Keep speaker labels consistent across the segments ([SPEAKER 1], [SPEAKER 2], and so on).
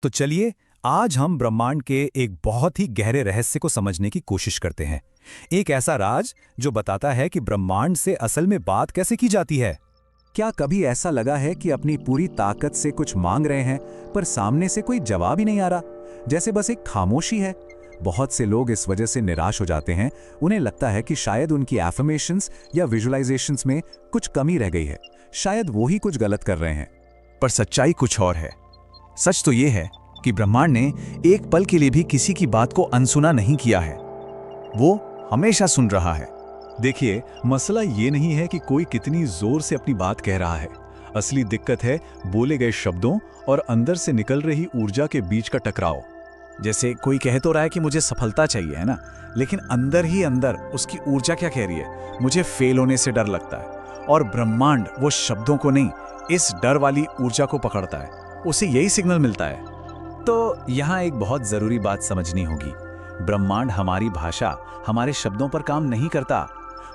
[SPEAKER 1] तो चलिए आज हम ब्रह्मांड के एक बहुत ही गहरे रहस्य को समझने की कोशिश करते हैं। एक ऐसा राज जो बताता है कि ब्रह्मांड से असल में बात कैसे की जाती है। क्या कभी ऐसा लगा है कि अपनी पूरी ताकत से कुछ मांग रहे हैं पर सामने से कोई जवाब ही नहीं आ रहा, जैसे बस एक खामोशी है। बहुत से लोग इस वजह से निराश हो जाते हैं। उन्हें लगता है कि शायद उनकी एफर्मेशंस या विजुअलाइजेशंस में कुछ कमी रह गई है, शायद वो ही कुछ गलत कर रहे हैं।
[SPEAKER 2] पर सच्चाई कुछ और है। सच तो ये है कि ब्रह्मांड ने एक पल के लिए भी किसी की बात को अनसुना नहीं किया है। वो हमेशा सुन रहा है।
[SPEAKER 3] देखिए, मसला ये नहीं है कि कोई कितनी जोर से अपनी बात कह रहा है। असली दिक्कत है बोले गए शब्दों और अंदर से निकल रही ऊर्जा के बीच का टकराव।
[SPEAKER 2] जैसे कोई कह तो रहा है कि मुझे सफलता चाहिए, है ना, लेकिन अंदर ही अंदर उसकी ऊर्जा क्या कह रही है, मुझे फेल होने से डर लगता है। और ब्रह्मांड वो शब्दों को नहीं, इस डर वाली ऊर्जा को पकड़ता है, उसे यही सिग्नल मिलता है।
[SPEAKER 1] तो यहाँ एक बहुत जरूरी बात समझनी होगी। ब्रह्मांड हमारी भाषा, हमारे शब्दों पर काम नहीं करता।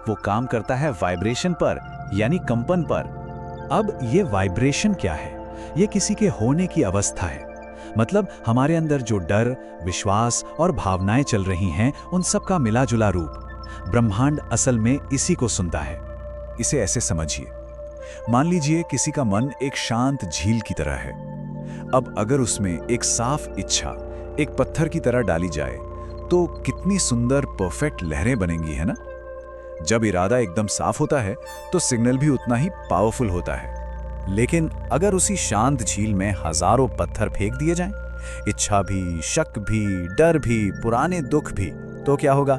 [SPEAKER 1] वो काम करता है वाइब्रेशन पर, यानी कंपन पर। अब ये वाइब्रेशन क्या है? ये किसी के होने की अवस्था है। मतलब हमारे अंदर जो डर, विश्वास और भावनाएं चल रही हैं, उन सब का मिला जुला रूप। ब्रह्मांड असल में इसी को सुनता है।
[SPEAKER 3] इसे ऐसे समझिए, मान लीजिए किसी का मन एक शांत झील की तरह है। अब अगर उसमें एक साफ इच्छा एक पत्थर की तरह डाली जाए तो कितनी सुंदर परफेक्ट लहरें बनेंगी, है ना। जब इरादा एकदम साफ होता है तो सिग्नल भी उतना ही पावरफुल होता है। लेकिन अगर उसी शांत झील में हजारों पत्थर फेंक दिए जाएं, इच्छा भी, शक भी, डर भी, पुराने दुख भी, तो क्या होगा?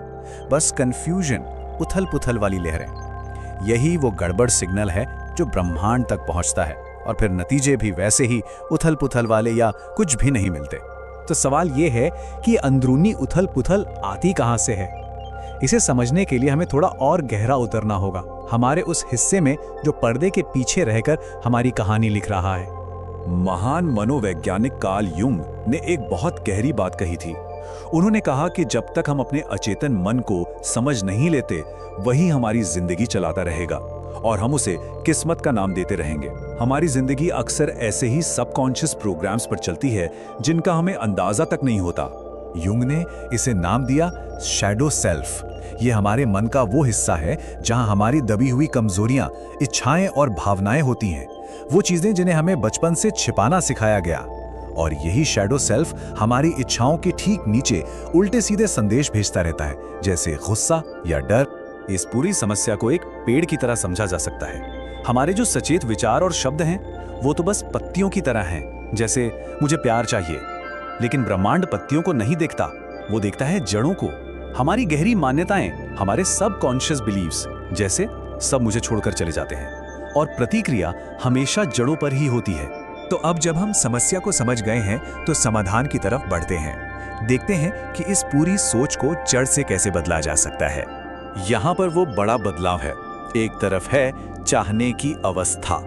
[SPEAKER 3] बस कंफ्यूजन, उथल पुथल वाली लहरें। यही वो गड़बड़ सिग्नल है जो ब्रह्मांड तक पहुंचता है, और फिर नतीजे भी वैसे ही उथल पुथल वाले या कुछ भी नहीं मिलते।
[SPEAKER 1] तो सवाल ये है कि अंदरूनी उथल पुथल आती कहां से है? इसे समझने के लिए हमें थोड़ा और गहरा उतरना होगा, हमारे उस हिस्से में जो पर्दे के पीछे रहकर हमारी कहानी लिख रहा है।
[SPEAKER 3] महान मनोवैज्ञानिक कार्ल युंग ने एक बहुत गहरी बात कही थी। उन्होंने कहा कि जब तक हम अपने अचेतन मन को समझ नहीं लेते, वही हमारी जिंदगी चलाता रहेगा और हम उसे किस्मत का नाम देते रहेंगे। हमारी जिंदगी अक्सर ऐसे ही सबकॉन्शियस प्रोग्राम्स पर चलती है जिनका हमें अंदाजा तक नहीं होता। युंग ने इसे नाम दिया शैडो सेल्फ। ये हमारे मन का वो हिस्सा है जहां हमारी दबी हुई कमजोरियां, इच्छाएं और भावनाएं होती हैं, वो चीजें जिन्हें हमें बचपन से छिपाना सिखाया गया। और यही शैडो सेल्फ हमारी इच्छाओं के ठीक नीचे उल्टे सीधे संदेश भेजता रहता है, जैसे गुस्सा या डर।
[SPEAKER 1] इस पूरी समस्या को एक पेड़ की तरह समझा जा सकता है। हमारे जो सचेत विचार और शब्द हैं, वो तो बस पत्तियों की तरह हैं, जैसे मुझे प्यार चाहिए। लेकिन ब्रह्मांड पत्तियों को नहीं देखता, वो देखता है जड़ों को, हमारी गहरी मान्यताएं, हमारे सबकॉन्शियस बिलीव्स, जैसे सब मुझे छोड़कर चले जाते हैं। और प्रतिक्रिया हमेशा जड़ों पर ही होती है।
[SPEAKER 3] तो अब जब हम समस्या को समझ गए हैं तो समाधान की तरफ बढ़ते हैं। देखते हैं कि इस पूरी सोच को जड़ से कैसे बदला जा सकता है।
[SPEAKER 1] यहाँ पर वो बड़ा बदलाव है। एक तरफ है चाहने की अवस्था।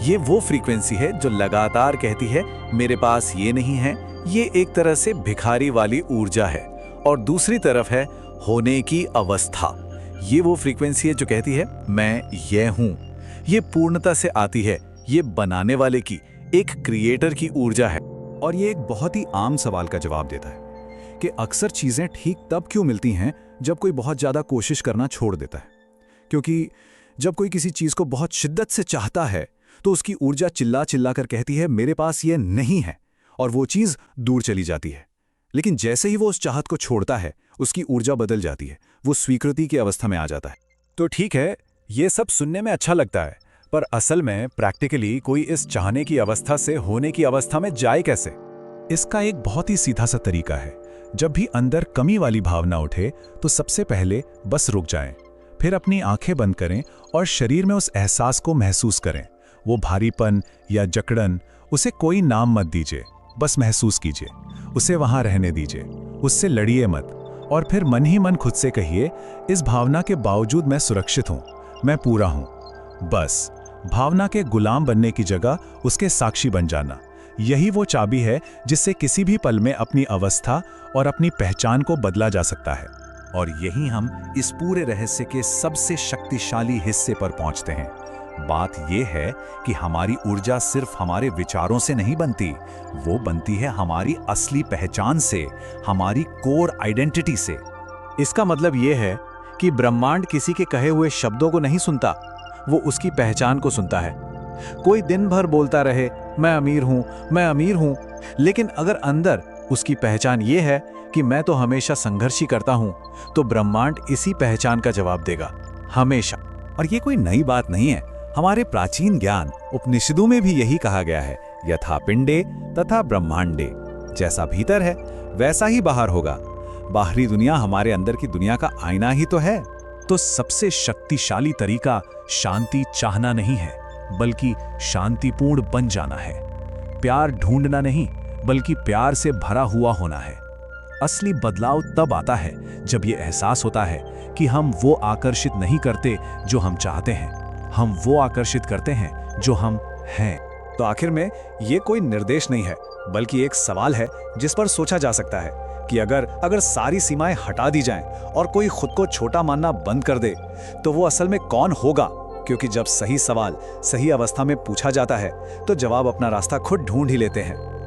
[SPEAKER 1] ये वो फ्रीक्वेंसी है जो लगातार कहती है मेरे पास ये नहीं है। ये एक तरह से भिखारी वाली ऊर्जा है। और दूसरी तरफ है होने की अवस्था। ये वो फ्रीक्वेंसी है जो कहती है मैं ये हूं। ये पूर्णता से आती है। ये बनाने वाले की, एक क्रिएटर की ऊर्जा है।
[SPEAKER 3] और ये एक बहुत ही आम सवाल का जवाब देता है कि अक्सर चीजें ठीक तब क्यों मिलती हैं जब कोई बहुत ज्यादा कोशिश करना छोड़ देता है। क्योंकि जब कोई किसी चीज को बहुत शिद्दत से चाहता है तो उसकी ऊर्जा चिल्ला चिल्ला कर कहती है मेरे पास ये नहीं है, और वो चीज दूर चली जाती है। लेकिन जैसे ही वो उस चाहत को छोड़ता है, उसकी ऊर्जा बदल जाती है, वो स्वीकृति की अवस्था में आ जाता है।
[SPEAKER 1] तो ठीक है, ये सब सुनने में अच्छा लगता है, पर असल में प्रैक्टिकली कोई इस चाहने की अवस्था से होने की अवस्था में जाए कैसे?
[SPEAKER 3] इसका एक बहुत ही सीधा सा तरीका है। जब भी अंदर कमी वाली भावना उठे तो सबसे पहले बस रुक जाएं, फिर अपनी आंखें बंद करें और शरीर में उस एहसास को महसूस करें। वो भारीपन या जकड़न, उसे कोई नाम मत दीजिए, बस महसूस कीजिए, उसे वहां रहने दीजिए, उससे लड़िए मत। और फिर मन ही मन खुद से कहिए इस भावना के बावजूद मैं सुरक्षित हूं, मैं पूरा हूं। बस भावना के गुलाम बनने की जगह उसके साक्षी बन जाना, यही वो चाबी है जिससे किसी भी पल में अपनी अवस्था और अपनी पहचान को बदला जा सकता है। और यही हम इस पूरे रहस्य के सबसे शक्तिशाली हिस्से पर पहुंचते हैं, बात यह है कि हमारी ऊर्जा सिर्फ हमारे विचारों से नहीं बनती, वो बनती है हमारी असली पहचान से, हमारी कोर आइडेंटिटी से।
[SPEAKER 2] इसका मतलब ये है कि ब्रह्मांड किसी के कहे हुए शब्दों को नहीं सुनता, वो उसकी पहचान को सुनता है। कोई दिन भर बोलता रहे मैं अमीर हूं, मैं अमीर हूं, लेकिन अगर अंदर उसकी पहचान ये है कि मैं तो हमेशा संघर्ष ही करता हूं, तो ब्रह्मांड इसी पहचान का जवाब देगा, हमेशा।
[SPEAKER 3] और ये कोई नई बात नहीं है, हमारे प्राचीन ज्ञान उपनिषदों में भी यही कहा गया है, यथा पिंडे तथा ब्रह्मांडे। जैसा भीतर है वैसा ही बाहर होगा। बाहरी दुनिया हमारे अंदर की दुनिया का आईना ही तो है। तो सबसे शक्तिशाली तरीका शांति चाहना नहीं है, बल्कि शांतिपूर्ण बन जाना है। प्यार ढूंढना नहीं, बल्कि प्यार से भरा हुआ होना है। असली बदलाव तब आता है जब ये एहसास होता है कि हम वो आकर्षित नहीं करते जो हम चाहते हैं, हम वो आकर्षित करते हैं जो हम हैं।
[SPEAKER 1] तो आखिर में ये कोई निर्देश नहीं है, बल्कि एक सवाल है जिस पर सोचा जा सकता है कि अगर सारी सीमाएं हटा दी जाएं और कोई खुद को छोटा मानना बंद कर दे, तो वो असल में कौन होगा? क्योंकि जब सही सवाल सही अवस्था में पूछा जाता है, तो जवाब अपना रास्ता खुद ढूंढ ही लेते हैं।